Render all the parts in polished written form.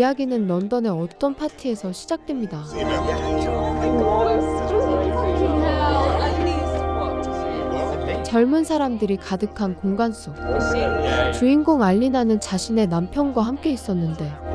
이야기는 런던의 어떤 파티에서 시작됩니다. 젊은 사람들이 가득한 공간 속 주인공 알리나는 자신의 남편과 함께 있었는데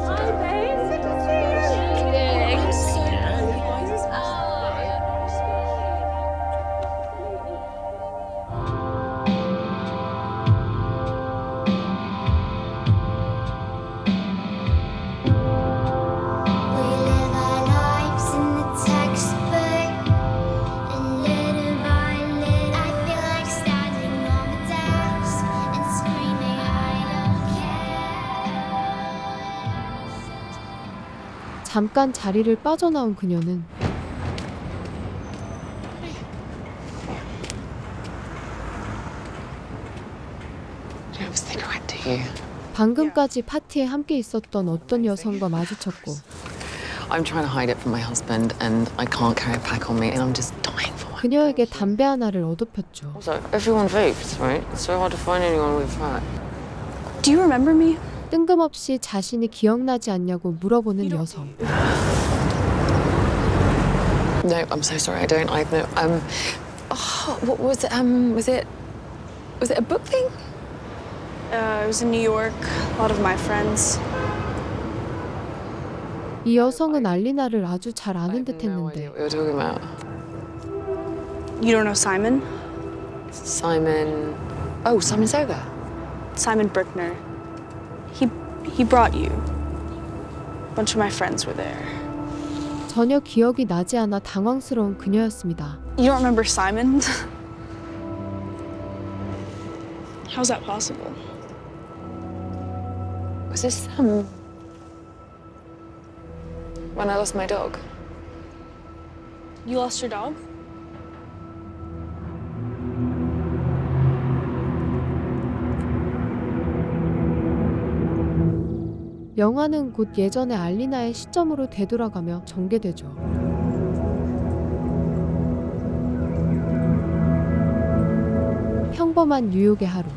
잠깐 자리를 빠져나온 그녀는 방금까지 파티에 함께 있었던 어떤 여성과 마주쳤고 I'm trying to hide it from my husband and I can't carry it back on me and I'm just dying for one. 그녀에게 담배 하나를 얻어폈죠. Also, everyone vapes, right? It's so hard to find anyone with that. Do you remember me? 뜬금없이 자신이 기억나지 않냐고 물어보는 여성. No, I'm so sorry. I don't. I know. What was it? Was it a book thing? It was in New York. A lot of my friends. 이 여성은 알리나를 아주 잘 아는 I have no 듯했는데 idea what you're talking about. You don't know Simon? Simon. Oh, Simon Soga. Simon Brickner. He brought you. A bunch of my friends were there. 전혀 기억이 나지 않아 당황스러운 그녀였습니다. You don't remember Simon? How's that possible? Was this when I lost my dog? You lost your dog? 영화는 곧 예전의 알리나의 시점으로 되돌아가며 전개되죠. 평범한 뉴욕의 하루.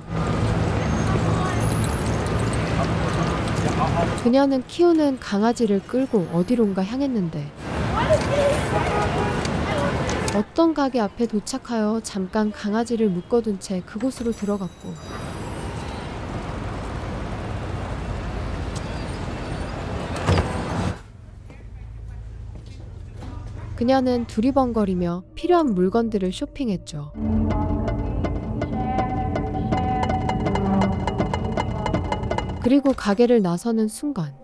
그녀는 키우는 강아지를 끌고 어디론가 향했는데 어떤 가게 앞에 도착하여 잠깐 강아지를 묶어둔 채 그곳으로 들어갔고 그녀는 두리번거리며 필요한 물건들을 쇼핑했죠. 그리고 가게를 나서는 순간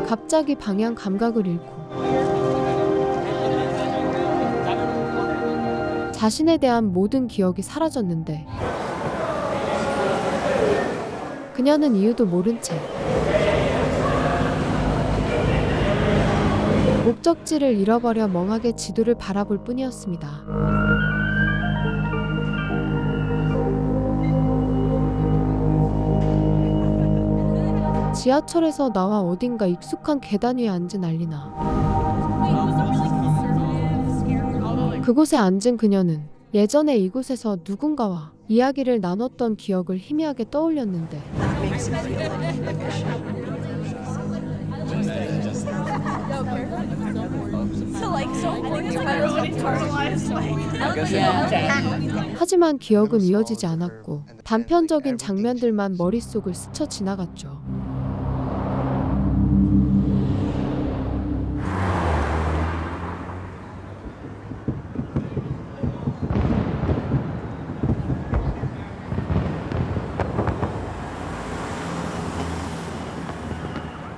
갑자기 방향 감각을 잃고 자신에 대한 모든 기억이 사라졌는데 그녀는 이유도 모른 채 목적지를 잃어버려 멍하게 지도를 바라볼 뿐이었습니다. 지하철에서 나와 어딘가 익숙한 계단 위에 앉은 알리나. 그곳에 앉은 그녀는 예전에 이곳에서 누군가와 이야기를 나눴던 기억을 희미하게 떠올렸는데 하지만 기억은 이어지지 않았고 단편적인 장면들만 머릿속을 스쳐 지나갔죠.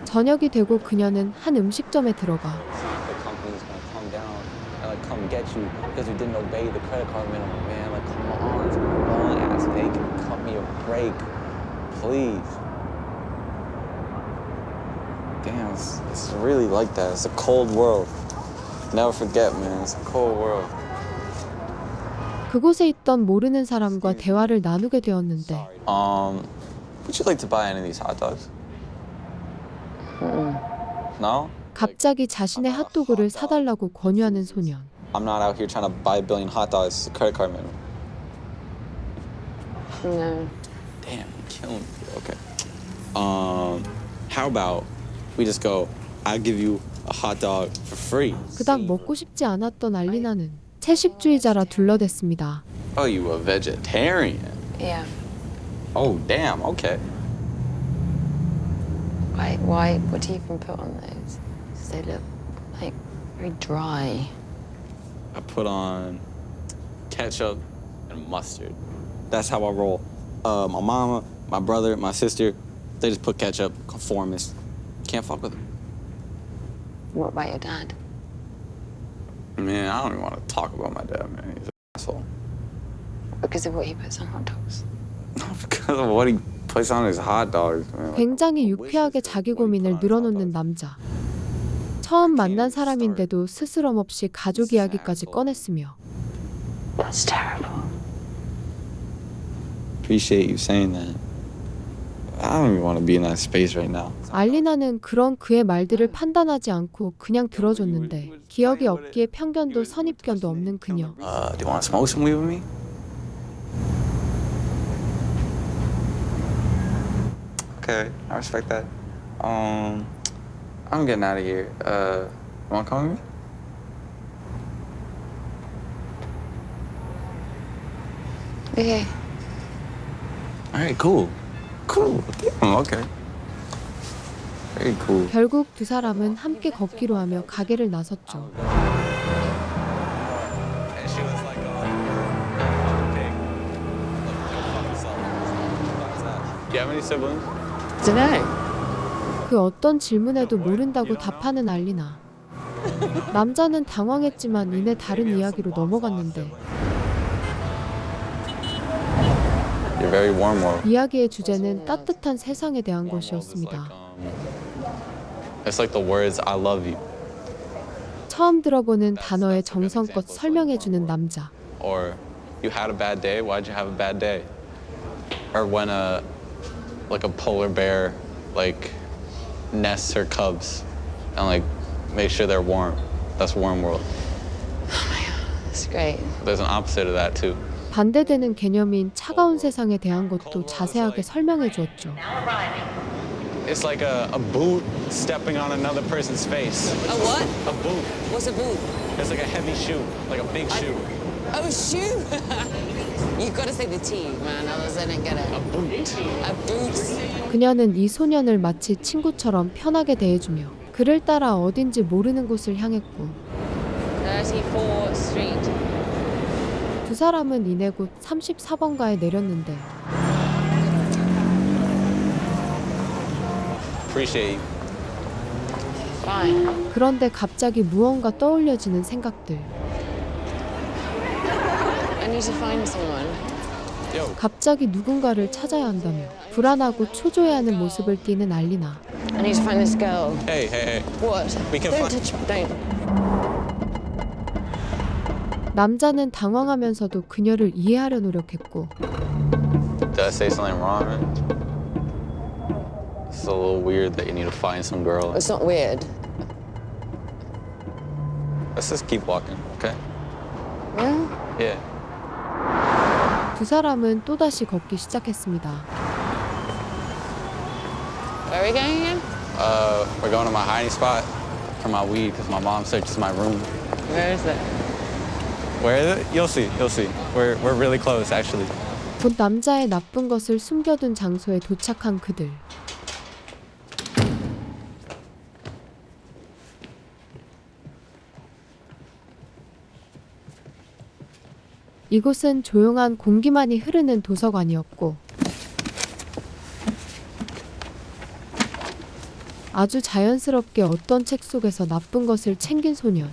저녁이 되고 그녀는 한 음식점에 들어가 come get you because you didn't obey the credit card minimum, man. Like, come on, it's been a long ass day. Can you cut me a break, please? Damn, it's really like that. It's a cold world. Never forget, man. It's a cold world. 그곳에 있던 모르는 사람과 대화를 나누게 되었는데 Would you like to buy any of these hot dogs? No? 갑자기 자신의 핫도그를 사달라고 권유하는 소년. I'm not out here trying to buy a billion hot dogs. It's a credit card minimum. No. Damn, you're killing me. Okay. How about we just go, I'll give you a hot dog for free. 그닥 먹고 싶지 않았던 알리나는 채식주의자라 둘러댔습니다. Oh, you a vegetarian? Yeah. Oh, damn, okay. Why? What do you even put on those? 'Cause they look like very dry. I put on ketchup and mustard. That's how I roll. My mama, my brother, my sister, they just put ketchup, conformist. Can't fuck with them. What about your dad? Man, I don't even want to talk about my dad, man. He's an asshole. Because of what he puts on hot dogs. Because of what he puts on his hot dogs, man. 굉장히 유쾌하게 자기 고민을 늘어놓는 남자. 처음 만난 사람인데도 스스럼 없이 가족 이야기까지 꺼냈으며 That's terrible. Appreciate you saying that. I don't even want to be in that space right now. 알리나는 그런 그의 말들을 판단하지 않고 그냥 들어줬는데 기억이 없기에 편견도 선입견도 없는 그녀. Do you want to smoke some weed with me? Okay, I respect that. I'm getting out of here. You want to come with me? Okay. All right, cool. Cool. Damn, okay. Very cool. 결국 두 사람은 함께 걷기로 하며 가게를 나섰죠. And she was like, big. Do you have any siblings? Dunno. 그 어떤 질문에도 모른다고 답하는 알리나. 남자는 당황했지만 이내 다른 이야기로 넘어갔는데 You're very warm, world. 이야기의 주제는 따뜻한 세상에 대한 것이었습니다. It's like the words "I love you" 처음 들어보는 단어에 정성껏 설명해주는 남자. or "You had a bad day. Why'd you have a bad day?" Or when a polar bear nests her cubs and make sure they're warm. That's warm world. That's great. There's an opposite of that too. 반대되는 개념인 차가운 세상에 대한 것도 자세하게 설명해 주었죠. It's like a boot stepping on another person's face. A what? A boot. What's a boot? It's like a heavy shoe, like a big shoe. Oh, shoe. You've got to say the T, man. Otherwise, I didn't get it. A boot. A boot. 그녀는 이 소년을 마치 친구처럼 편하게 대해주며 그를 따라 어딘지 모르는 곳을 향했고 34th Street. 두 사람은 이내 곧 34번가에 내렸는데 Appreciate you. Fine. 그런데 갑자기 무언가 떠올려지는 생각들. I need to find someone. Yo. 갑자기 누군가를 찾아야 한다며 불안하고 초조해하는 모습을 띠는 알리나. I need to find this girl. Hey, hey, hey. What? We can Don't find- touch me. Don't. 남자는 당황하면서도 그녀를 이해하려 노력했고 Did I say something wrong? It's a little weird that you need to find some girl. It's not weird. Let's just keep walking, okay? Yeah? Yeah. 두 사람은 또다시 걷기 시작했습니다. Where are we going again? We're going to my hiding spot for my weed because my mom searches my room. Where is it? Where is it? You'll see. You'll see. We're really close, actually. 곧 남자의 나쁜 것을 숨겨둔 장소에 도착한 그들. 이곳은 조용한 공기만이 흐르는 도서관이었고 아주 자연스럽게 어떤 책 속에서 나쁜 것을 챙긴 소년.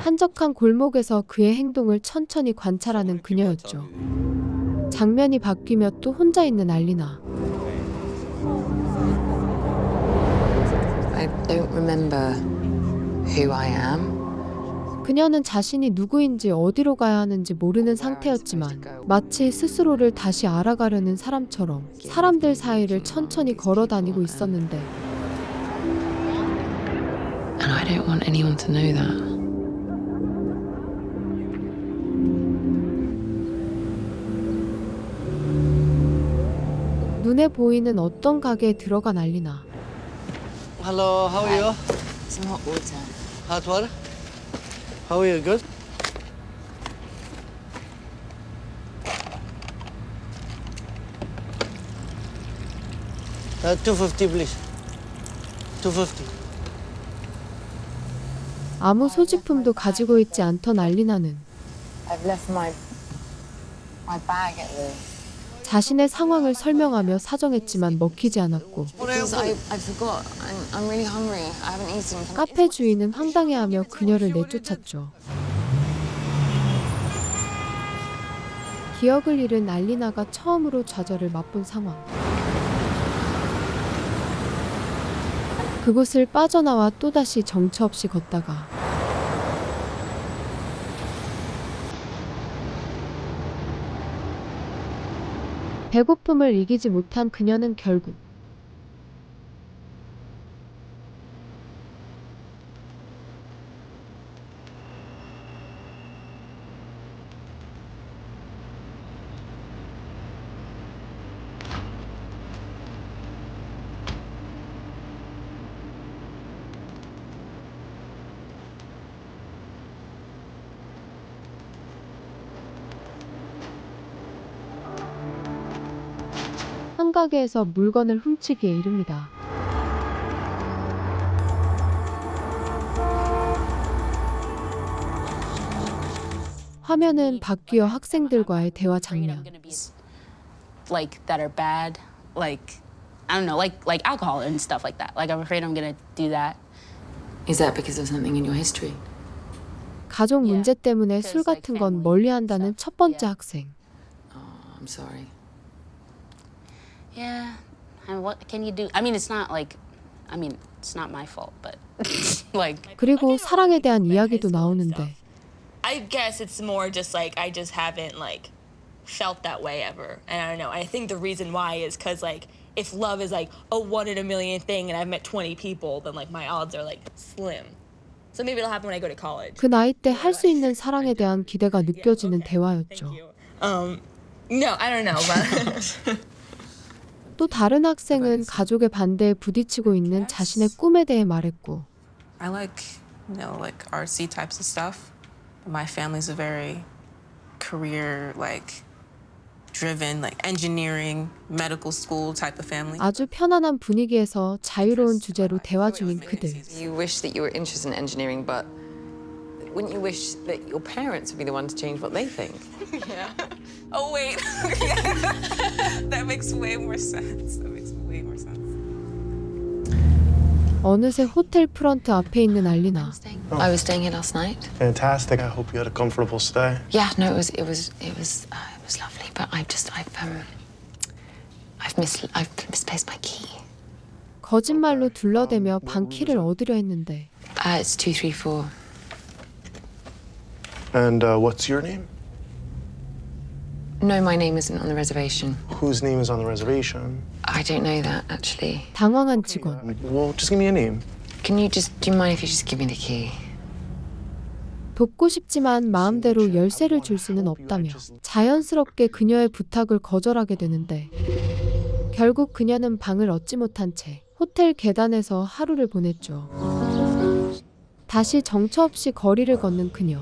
한적한 골목에서 그의 행동을 천천히 관찰하는 그녀였죠. 장면이 바뀌며 또 혼자 있는 알리나. I don't remember who I am. 그녀는 자신이 누구인지 어디로 가야 하는지 모르는 상태였지만 마치 스스로를 다시 알아가려는 사람처럼 사람들 사이를 천천히 걸어 다니고 있었는데 And I don't want anyone to know that. 눈에 보이는 어떤 가게에 들어간 알리나. Hello, how are you? Some hot water. Hot water? How are you? Good? $2.50 please. $2.50. 아무 소지품도 가지고 있지 않던 알리나는 I've left my bag at the. 자신의 상황을 설명하며 사정했지만 먹히지 않았고 Because I forgot. I'm really hungry. I haven't eaten. Can I- 카페 주인은 황당해하며 그녀를 내쫓았죠. 기억을 잃은 알리나가 처음으로 좌절을 맛본 상황. 그곳을 빠져나와 또다시 정처 없이 걷다가 배고픔을 이기지 못한 그녀는 결국 한 가게에서 물건을 훔치기에 이릅니다. 화면은 박규어 학생들과의 대화 장면. Like that are bad, like I don't know, like alcohol and stuff like that. Like I'm afraid I'm gonna do that. Is that because of something in your history? 가족 문제 때문에 술 같은 건 멀리한다는 첫 번째 학생. Oh, I'm sorry. Yeah, and what can you do? I mean, it's not like, I mean, it's not my fault, but like. 그리고 사랑에 대한 이야기도 나오는데 I guess it's more just like I just haven't like felt that way ever. And I don't know. I think the reason why is because like if love is like a 1 in a million thing and I've met 20 people, then like my odds are like slim. So maybe it'll happen when I go to college. 그 나이 때 할 수 있는 사랑에 대한 기대가 느껴지는 대화였죠. No, I don't know, but 또 다른 학생은 가족의 반대에 부딪히고 있는 자신의 꿈에 대해 말했고 I like, like artsy types of stuff. My family's a very career, like, driven, like engineering, medical school type of family. 아주 편안한 분위기에서 자유로운 주제로 대화 중인 그들. You wish that you were interested in engineering, but wouldn't you wish that your parents would be the one to change what they think? Oh, wait. That makes way more sense. That makes way more sense. 어느새 호텔 프런트 앞에 있는 알리나. I was staying here last night. Fantastic. I hope you had a comfortable stay. Yeah, no, it was lovely, but I've misplaced my key. 거짓말로 둘러대며 방 키를 얻으려 했는데 It's 234. And what's your name? No, my name isn't on the reservation. Whose name is on the reservation? I don't know that actually. 당황한 직원. Well, just give me a name. Do you mind if you just give me the key? 돕고 싶지만 마음대로 열쇠를 줄 수는 없다며 자연스럽게 그녀의 부탁을 거절하게 되는데 결국 그녀는 방을 얻지 못한 채 호텔 계단에서 하루를 보냈죠. 다시 정처 없이 거리를 걷는 그녀.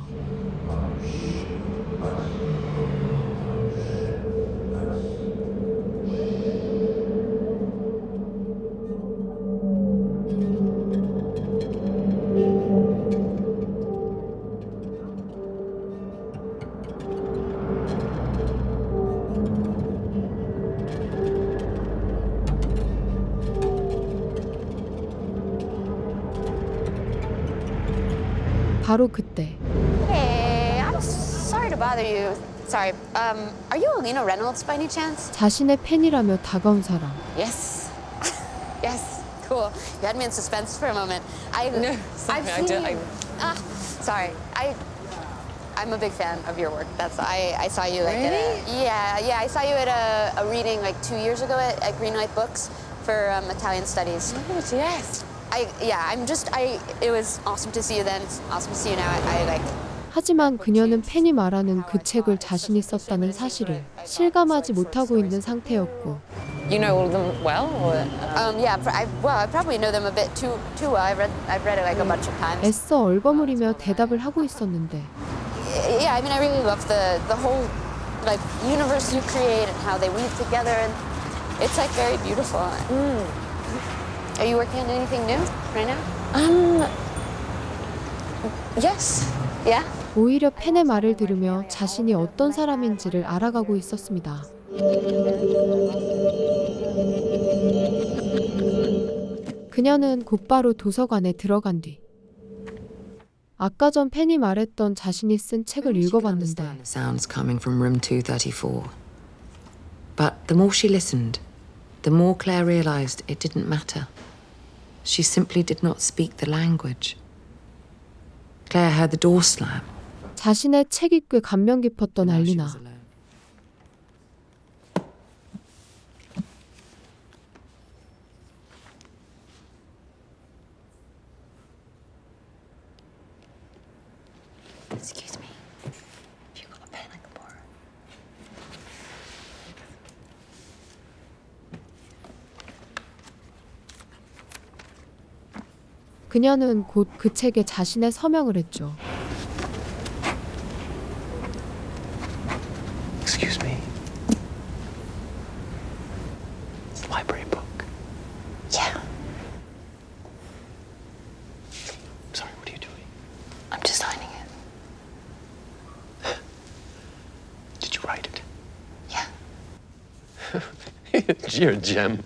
바로 그때 Hey, I'm sorry to bother you. Sorry. Are you Alina Reynolds by any chance? 자신의 팬이라며 다가온 사람. Yes. Yes. Cool. beautiful. You had me in suspense for a moment. No, sorry, I've I seen don't- you. Sorry. I'm a big fan of your work. I saw you like I saw you at a reading like 2 years ago at Greenlight Books for Italian Studies. Oh, yes. It was awesome to see you then. It's awesome to see you now. I like. 하지만 그녀는 팬이 말하는 그 책을 자신이 썼다는 사실을 실감하지 못하고 있는 상태였고 You know all of them well? Or, I probably know them a bit too well. I've read it like a bunch of times. 애써 얼버무리며 대답을 하고 있었는데 Yeah, I mean, I really love the whole like universe you create and how they weave together, and it's like very beautiful. Are you working on anything new right now? yes. Yeah. 오히려 팬의 말을 들으며 자신이 어떤 사람인지를 알아가고 있었습니다. 그녀는 곧바로 도서관에 들어간 뒤 아까 전 팬이 말했던 자신이 쓴 책을 읽어봤는데 Sounds coming from room 234. But the more she listened, the more Claire realized it didn't matter. She simply did not speak the language. Claire heard the door slam. 자신의 책이 꽤 감명 깊었던 알리나. Excuse me. Have you got a pen I can borrow? 그녀는 곧 그 책에 자신의 서명을 했죠. Excuse me. It's a library book. Yeah. I'm sorry, what are you doing? I'm just signing it. Did you write it? Yeah. You're a gem.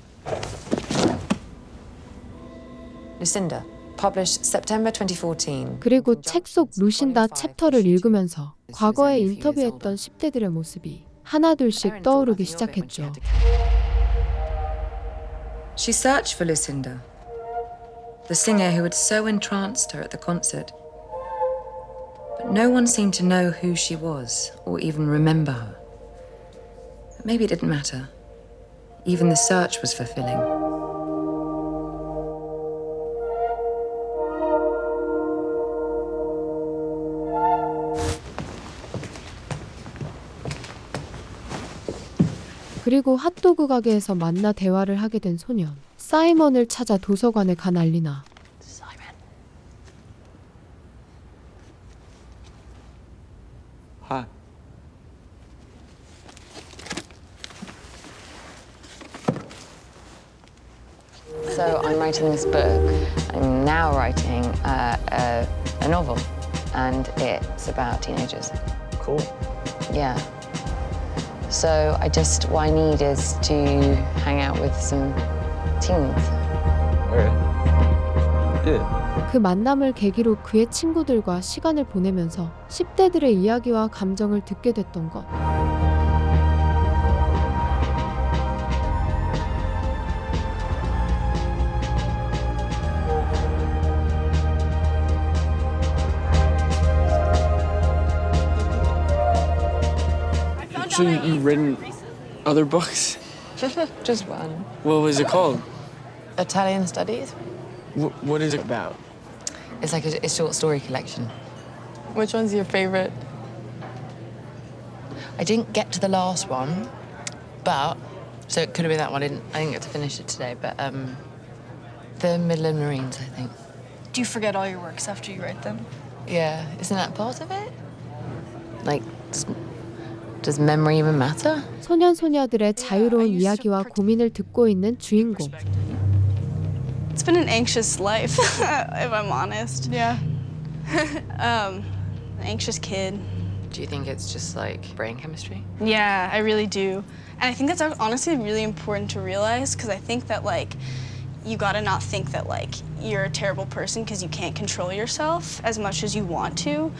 Lucinda, published September 2014. 그리고 책 속 루신다 챕터를 읽으면서 과거에 인터뷰했던 10대들의 모습이 하나둘씩 떠오르기 시작했죠. She searched for Lucinda, the singer who had so entranced her at the concert. But no one seemed to know who she was or even remember her. But maybe it didn't matter. Even the search was fulfilling. 그리고 핫도그 가게에서 만나 대화를 하게 된 소년. 사이먼을 찾아 도서관에 간 알리나. Hi. So I'm writing this book. I'm now writing a novel, and it's about teenagers. Cool. Yeah. So what I need is to hang out with some teens. Alright. Yeah. 그 만남을 계기로 그의 친구들과 시간을 보내면서 10대들의 이야기와 감정을 듣게 됐던 것. So you've written other books? Just one. What was it called? Italian Studies. What is it about? It's like a short story collection. Which one's your favorite? I didn't get to the last one, but so it could have been that one. I didn't get to finish it today, but the Midland Marines, I think. Do you forget all your works after you write them? Yeah, isn't that part of it? Like, does memory even matter? 소년소녀들의 자유로운 이야기와 고민을 듣고 있는 주인공. It's been an anxious life, if I'm honest. Yeah. Anxious kid. Do you think it's just like brain chemistry? Yeah, I really do. And I think that's honestly really important to realize, because I think that like you gotta not think that like you're a terrible person because you can't control yourself as much as you want to.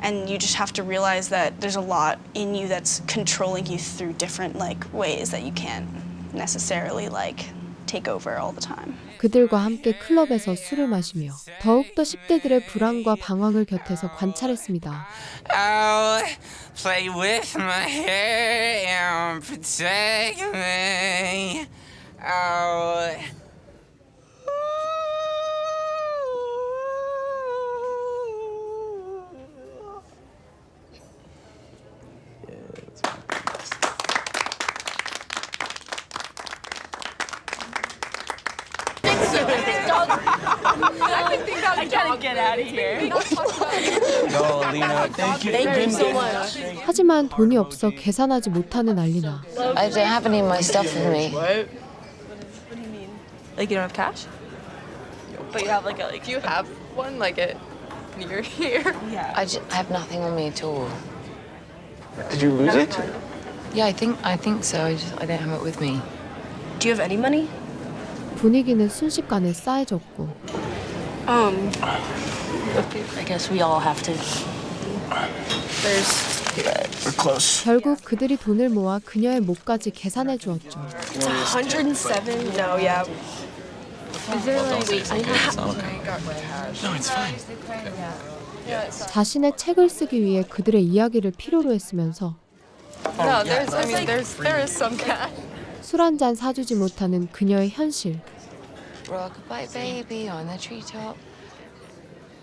And you just have to realize that there's a lot in you that's controlling you through different like ways that you can't necessarily like take over all the time. 그들과 함께 클럽에서 술을 마시며 더욱더 10대들의 불안과 방황을 곁에서 관찰했습니다. Oh, play with my hair and protect me. Oh. I gotta get out of here. Yo, Lena, thank you so much. 하지만 돈이 없어 계산하지 못하는 알리나. I don't have any of my stuff with me. What do you mean? Like you don't have cash? But you have like a do you have one like it near here? Yeah. I have nothing on me at all. Did you lose it? Yeah, I think so. I don't have it with me. Do you have any money? 분위기는 순식간에 싸해졌고 I guess we all have to. We're close. 결국 그들이 돈을 모아 그녀의 목까지 계산해 주었죠. It's 107. No, yeah. Is there like? No, it's fine. 자신의 책을 쓰기 위해 그들의 이야기를 필요로 했으면서 No, there is some cash. 술 한 잔 사주지 못하는 그녀의 현실. Rockabye baby on the treetop.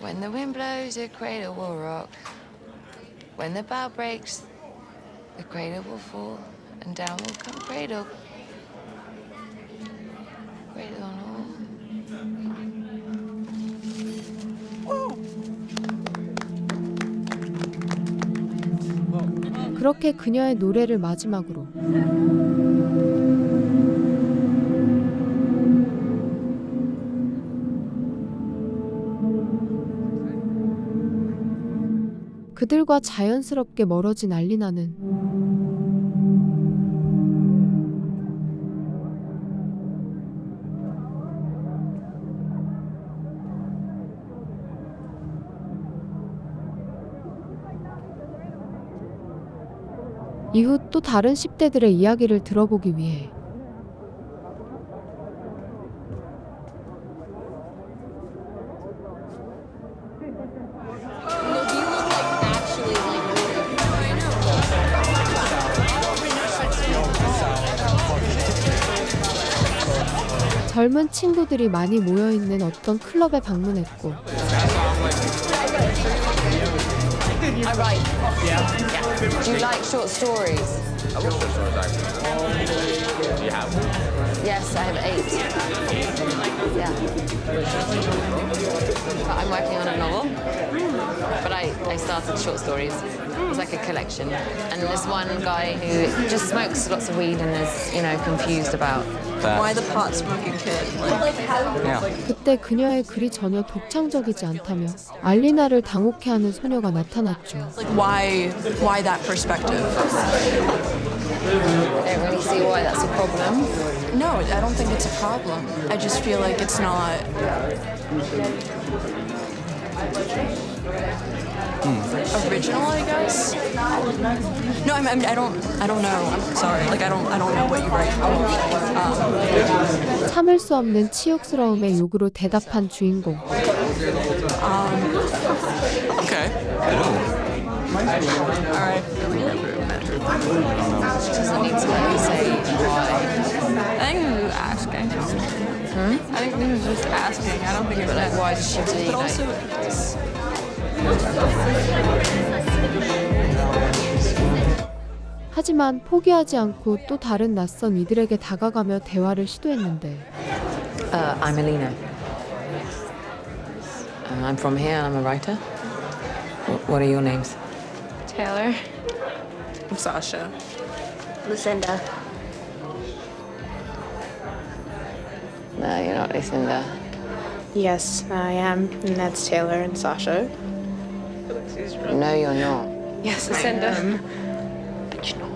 When the wind blows, the cradle will rock. When the bough breaks, the cradle will fall, and down will come cradle. Cradle on all. 그렇게 그녀의 노래를 마지막으로 그들과 자연스럽게 멀어진 알리나는 이후 또 다른 10대들의 이야기를 들어보기 위해 젊은 친구들이 많이 모여있는 어떤 클럽에 방문했고 I write. Yeah. Do you like short stories? I love short stories, actually. Do you have one? Yes, I have 8. Yeah. But I'm working on a novel. But I started short stories. It was like a collection. And there's one guy who just smokes lots of weed and is, confused about Why the pot smoking kid? 그때 그녀의 글이 전혀 독창적이지 않다며 알리나를 당혹해하는 소녀가 나타났죠. Like why that perspective? I don't really see why that's a problem. No, I don't think it's a problem. I just feel like it's not original, I guess. No, I don't know. I'm sorry. Like I don't know what you write. 참을 수 없는 치욕스러움의 욕으로 대답한 주인공. Okay. All right. Doesn't need to let me say why. I think he was asking. I think he was just asking. I don't think it was Like, why does she do But also, 하지만 포기하지 않고 또 다른 낯선 이들에게 다가가며 대화를 시도했는데 I'm Alina. I'm from here. I'm a writer. What are your names? Taylor. I'm Sasha. Lucinda. No, you're not Lucinda. Yes, I am, and that's Taylor and Sasha. No, you're not. Yes, Lucinda. But you're not.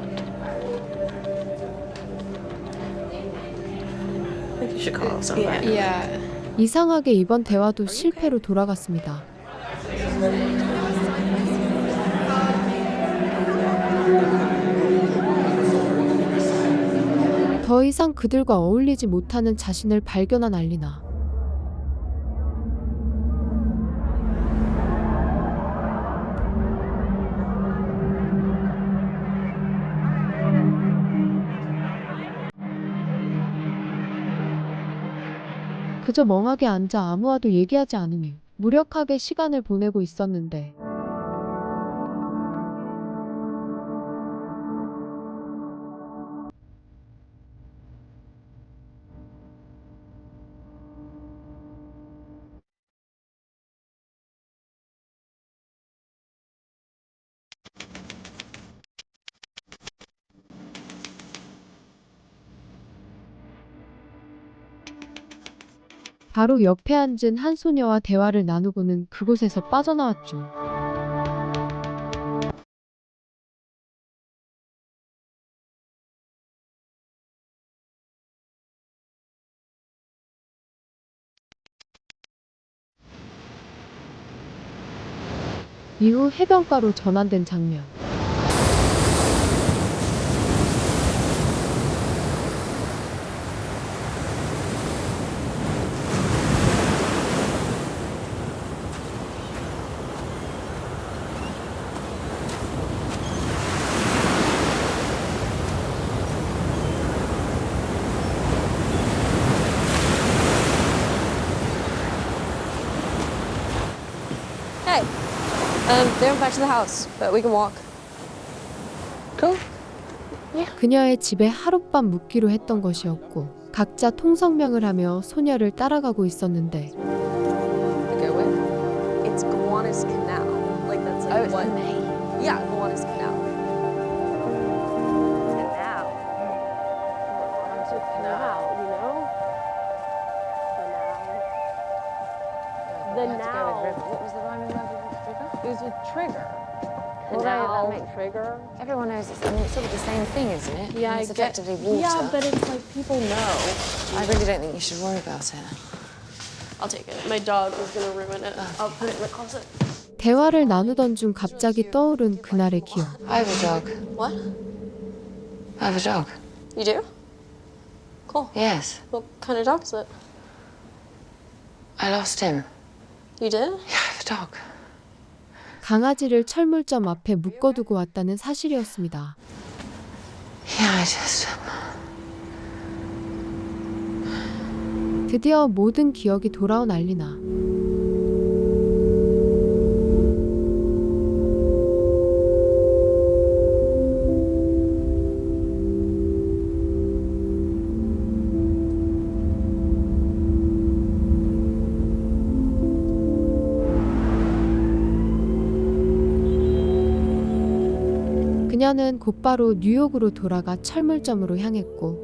I think you should call somebody. Yeah. 이상하게 이번 대화도 실패로 돌아갔습니다. 더 이상 그들과 어울리지 못하는 자신을 발견한 알리나. 그저 멍하게 앉아 아무와도 얘기하지 않으며 무력하게 시간을 보내고 있었는데 바로 옆에 앉은 한 소녀와 대화를 나누고는 그곳에서 빠져나왔죠. 이후 해변가로 전환된 장면. Hey, they went back to the house, but we can walk. Cool. 그녀의 집에 하룻밤 묵기로 했던 것이었고 각자 통성명을 하며 소녀를 따라가고 있었는데 Go with? It's Gowanus Canal. Like that's like what? Yeah, Gowanus Canal. Canal. What's a canal? You know? The now. What was the rhyming word with trigger? It was a trigger. Canal. That make trigger. Everyone knows it's. I mean, it's sort of the same thing, isn't it? Yeah, it's effectively water. Yeah, but it's like people know. I really don't think you should worry about it. I'll take it. My dog is gonna ruin it. I'll put it in the closet. 대화를 나누던 중 갑자기 떠오른 그날의 기억. I have a dog. What? I have a dog. You do? Cool. Yes. What kind of dog is it? I lost him. You did? Yeah, I have a dog. 강아지를 철물점 앞에 묶어두고 왔다는 사실이었습니다. Yeah, I just. 드디어 모든 기억이 돌아온 알리나. 그녀는 곧바로 뉴욕으로 돌아가 철물점으로 향했고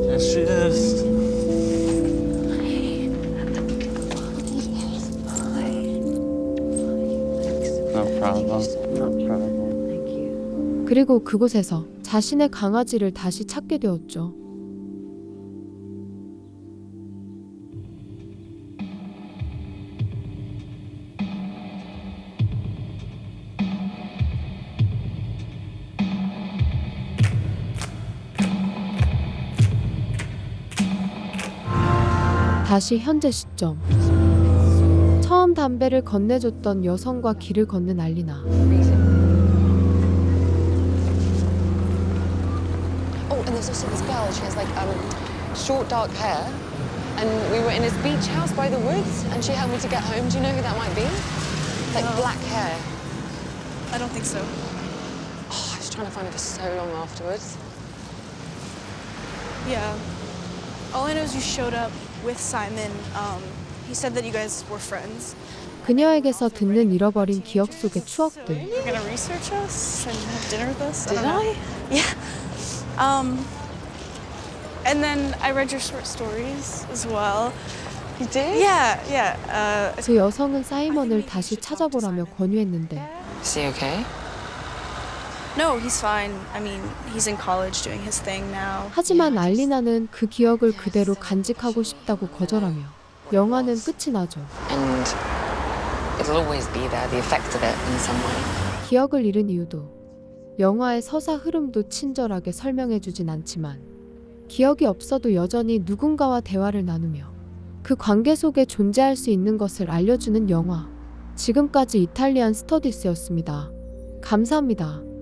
Yes, she is. No problem. No problem. 그리고 그곳에서 자신의 강아지를 다시 찾게 되었죠. 다시 현재 시점. 처음 담배를 건네줬던 여성과 길을 걷는 알리나. Oh, and there's also this girl. She has like short dark hair, and we were in this beach house by the woods, and she helped me to get home. Do you know who that might be? Like black hair. I don't think so. Oh, I was trying to find her for so long afterwards. Yeah. All I know is you showed up with Simon. He said that you guys were friends. 그녀에게서 듣는 잃어버린 기억 속의 추억들. You're gonna research us and have dinner with us. Did I? Yeah. And then I read your short stories as well. You did? Yeah, yeah. 그 여성은 사이먼을 다시 찾아보라며 권유했는데 Is he okay? No, he's fine. I mean, he's in college doing his thing now. 하지만 알리나는 그 기억을 그대로 간직하고 싶다고 거절하며 영화는 끝이 나죠. And it'll always be there, the effect of it in some way. 기억을 잃은 이유도 영화의 서사 흐름도 친절하게 설명해주진 않지만 기억이 없어도 여전히 누군가와 대화를 나누며 그 관계 속에 존재할 수 있는 것을 알려주는 영화. 지금까지 이탈리안 스터디스였습니다. 감사합니다.